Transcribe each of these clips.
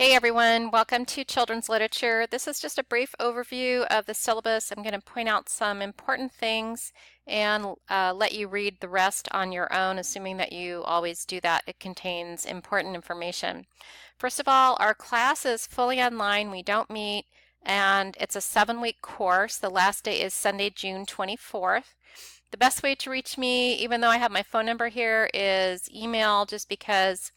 Hey everyone, welcome to Children's Literature. This is just a brief overview of the syllabus. I'm going to point out some important things and let you read the rest on your own, assuming that you always do that. It contains important information. First of all, our class is fully online. We don't meet, and it's a 7-week course. The last day is Sunday, June 24th. The best way to reach me, even though I have my phone number here, is email, just because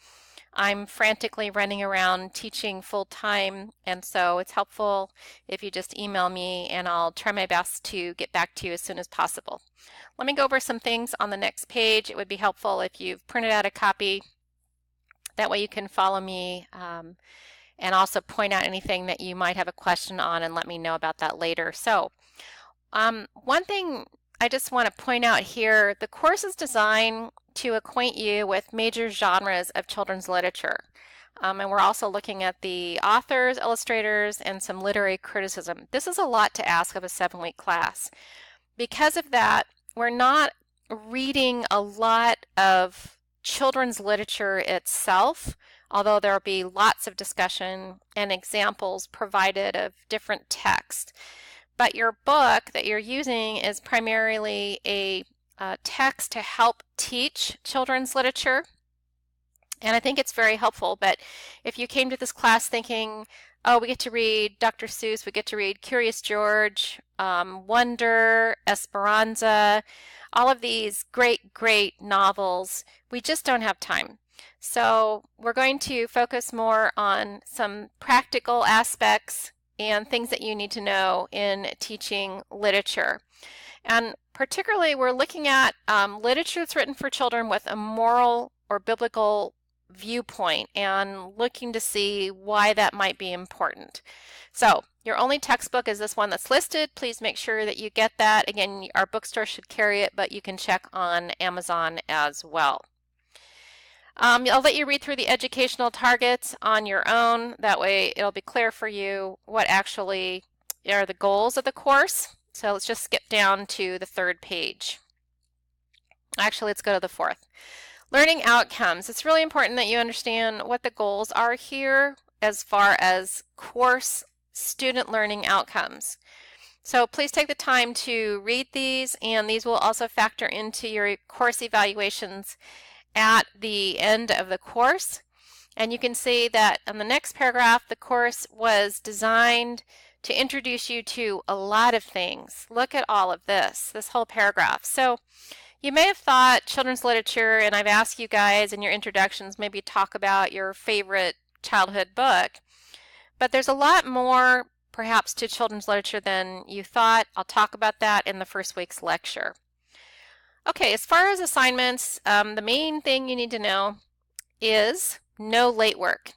I'm frantically running around teaching full-time, and so it's helpful if you just email me, and I'll try my best to get back to you as soon as possible. Let me go over some things on the next page. It would be helpful if you've printed out a copy. That way you can follow me and also point out anything that you might have a question on and let me know about that later. So one thing I just want to point out here, the course is designed to acquaint you with major genres of children's literature. And we're also looking at the authors, illustrators, and some literary criticism. This is a lot to ask of a 7-week class. Because of that, we're not reading a lot of children's literature itself, although there will be lots of discussion and examples provided of different text. But your book that you're using is primarily a text to help teach children's literature, and I think it's very helpful. But if you came to this class thinking, oh, we get to read Dr. Seuss, we get to read Curious George, Wonder, Esperanza, all of these great novels, we just don't have time. So we're going to focus more on some practical aspects and things that you need to know in teaching literature. And particularly, we're looking at literature that's written for children with a moral or biblical viewpoint and looking to see why that might be important. So your only textbook is this one that's listed. Please make sure that you get that. Again, our bookstore should carry it, but you can check on Amazon as well. I'll let you read through the educational targets on your own. That way it'll be clear for you what actually are the goals of the course. So let's just skip down to the 3rd page. Actually, let's go to the 4th. Learning outcomes. It's really important that you understand what the goals are here as far as course student learning outcomes. So please take the time to read these, and these will also factor into your course evaluations at the end of the course. And you can see that on the next paragraph, the course was designed to introduce you to a lot of things. Look at all of this whole paragraph. So you may have thought children's literature, and I've asked you guys in your introductions maybe talk about your favorite childhood book, but there's a lot more perhaps to children's literature than you thought. I'll talk about that in the first week's lecture. Okay, as far as assignments, the main thing you need to know is no late work.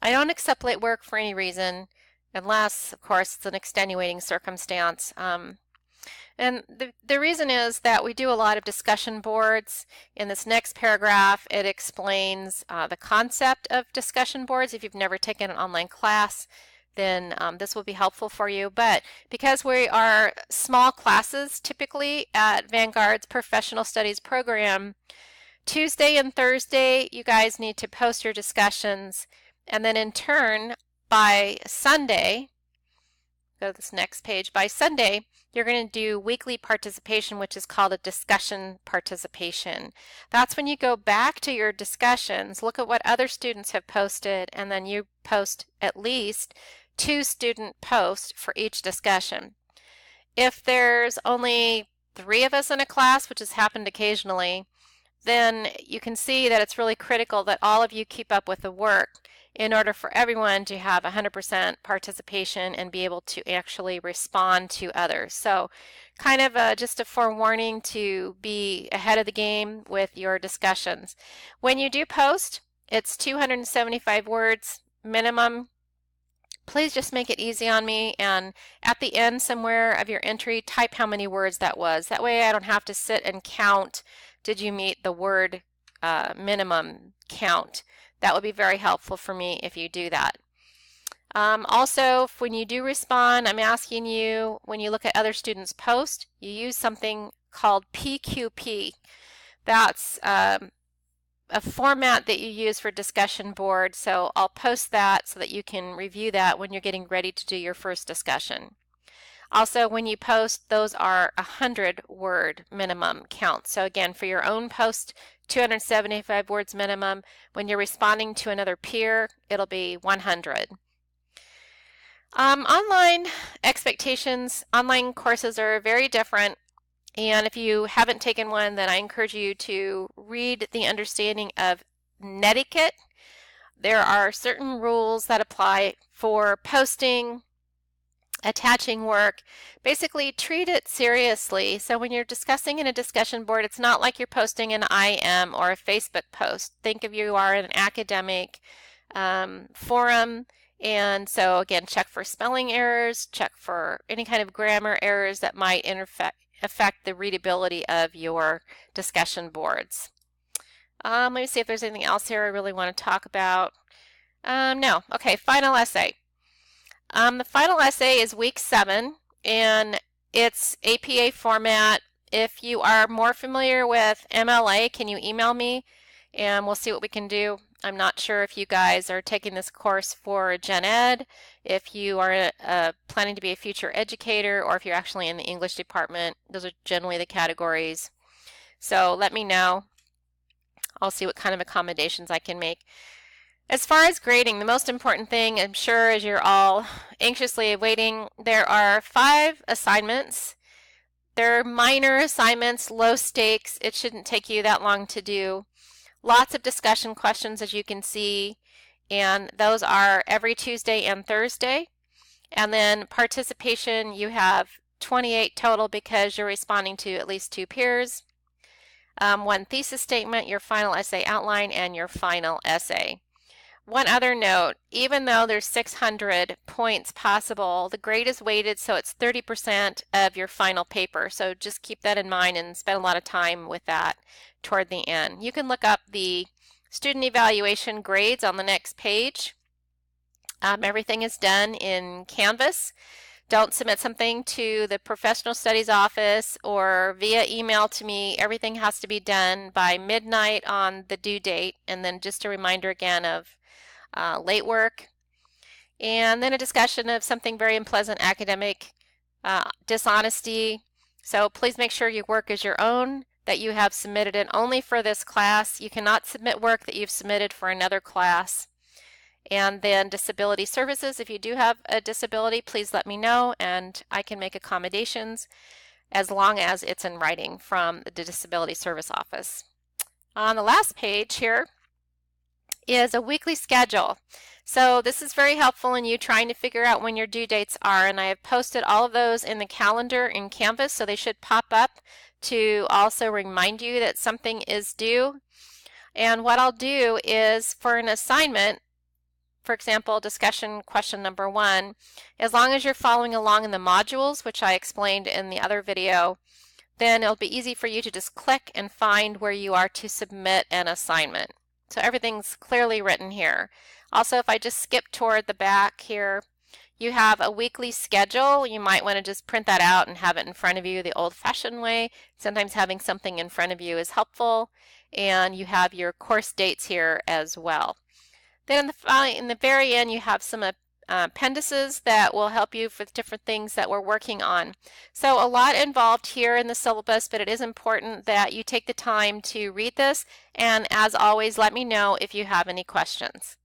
I don't accept late work for any reason, unless, of course, it's an extenuating circumstance. And the reason is that we do a lot of discussion boards. In this next paragraph, it explains the concept of discussion boards. If you've never taken an online class, then this will be helpful for you. But because we are small classes typically at Vanguard's Professional Studies program, Tuesday and Thursday you guys need to post your discussions, and then in turn by Sunday, go to this next page, by Sunday you're going to do weekly participation, which is called a discussion participation. That's when you go back to your discussions, look at what other students have posted, and then you post at least 2 student posts for each discussion. If there's only 3 of us in a class, which has happened occasionally, then you can see that it's really critical that all of you keep up with the work in order for everyone to have 100% participation and be able to actually respond to others. So kind of just a forewarning to be ahead of the game with your discussions. When you do post, it's 275 words minimum. Please just make it easy on me, and at the end somewhere of your entry, type how many words that was. That way I don't have to sit and count, did you meet the word minimum count. That would be very helpful for me if you do that. Also, when you do respond, I'm asking you, when you look at other students' posts, you use something called PQP. That's a format that you use for discussion board, so I'll post that so that you can review that when you're getting ready to do your first discussion. Also, when you post, those are 100-word minimum count. So again, for your own post, 275 words minimum. When you're responding to another peer, it'll be 100. Online expectations, online courses are very different. And if you haven't taken one, then I encourage you to read the understanding of netiquette. There are certain rules that apply for posting, attaching work. Basically, treat it seriously. So when you're discussing in a discussion board, it's not like you're posting an IM or a Facebook post. Think of you are in an academic forum. And so again, check for spelling errors, check for any kind of grammar errors that might affect the readability of your discussion boards. Let me see if there's anything else here I really want to talk about. No. Okay, final essay. The final essay is week 7, and it's APA format. If you are more familiar with MLA, can you email me and we'll see what we can do. I'm not sure if you guys are taking this course for Gen Ed, if you are planning to be a future educator, or if you're actually in the English department. Those are generally the categories. So let me know. I'll see what kind of accommodations I can make. As far as grading, the most important thing, I'm sure as you're all anxiously awaiting, there are 5 assignments. They're minor assignments, low stakes. It shouldn't take you that long to do. Lots of discussion questions, as you can see, and those are every Tuesday and Thursday. And then participation, you have 28 total because you're responding to at least 2 peers. 1 thesis statement, your final essay outline, and your final essay. One other note, even though there's 600 points possible, the grade is weighted so it's 30% of your final paper. So just keep that in mind and spend a lot of time with that toward the end. You can look up the student evaluation grades on the next page. Everything is done in Canvas. Don't submit something to the professional studies office or via email to me. Everything has to be done by midnight on the due date. And then just a reminder again of late work. And then a discussion of something very unpleasant, academic dishonesty. So please make sure your work is your own, that you have submitted it only for this class. You cannot submit work that you've submitted for another class. And then disability services, if you do have a disability, please let me know and I can make accommodations as long as it's in writing from the Disability Service Office. On the last page here is a weekly schedule. So this is very helpful in you trying to figure out when your due dates are, and I have posted all of those in the calendar in Canvas, so they should pop up to also remind you that something is due. And what I'll do is for an assignment, for example, discussion question number 1, as long as you're following along in the modules, which I explained in the other video, then it'll be easy for you to just click and find where you are to submit an assignment. So everything's clearly written here. Also, if I just skip toward the back here, you have a weekly schedule. You might want to just print that out and have it in front of you the old-fashioned way. Sometimes having something in front of you is helpful. And you have your course dates here as well. Then in the very end, you have some appendices that will help you with different things that we're working on. So a lot involved here in the syllabus, but it is important that you take the time to read this. And as always, let me know if you have any questions.